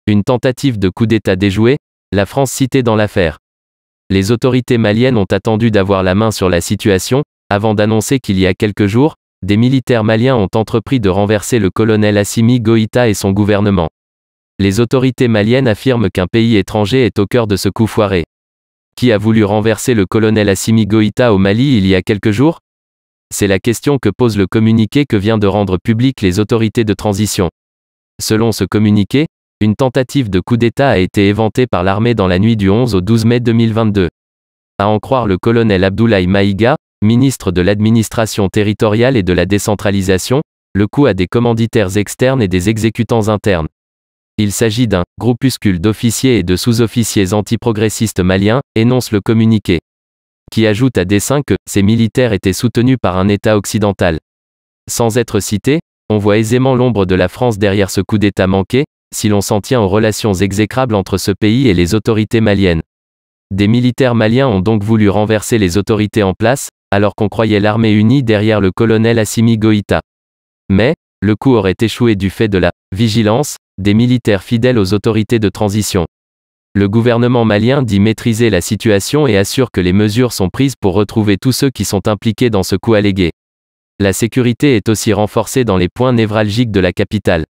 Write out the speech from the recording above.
Une tentative de coup d'État déjouée, la France citée dans l'affaire. Les autorités maliennes ont attendu d'avoir la main sur la situation, avant d'annoncer qu'il y a quelques jours, des militaires maliens ont entrepris de renverser le colonel Assimi Goïta et son gouvernement. Les autorités maliennes affirment qu'un pays étranger est au cœur de ce coup foiré. Qui a voulu renverser le colonel Assimi Goïta au Mali il y a quelques jours? C'est la question que pose le communiqué que vient de rendre public les autorités de transition. Selon ce communiqué, une tentative de coup d'État a été éventée par l'armée dans la nuit du 11 au 12 mai 2022. À en croire le colonel Abdoulaye Maïga, ministre de l'administration territoriale et de la décentralisation, le coup a des commanditaires externes et des exécutants internes. Il s'agit d'un « groupuscule d'officiers et de sous-officiers antiprogressistes maliens », énonce le communiqué. Qui ajoute à dessein que « ces militaires étaient soutenus par un État occidental ». Sans être cité, on voit aisément l'ombre de la France derrière ce coup d'État manqué, si l'on s'en tient aux relations exécrables entre ce pays et les autorités maliennes. Des militaires maliens ont donc voulu renverser les autorités en place, alors qu'on croyait l'armée unie derrière le colonel Assimi Goïta. Mais, le coup aurait échoué du fait de la « vigilance » des militaires fidèles aux autorités de transition. Le gouvernement malien dit maîtriser la situation et assure que les mesures sont prises pour retrouver tous ceux qui sont impliqués dans ce coup allégué. La sécurité est aussi renforcée dans les points névralgiques de la capitale.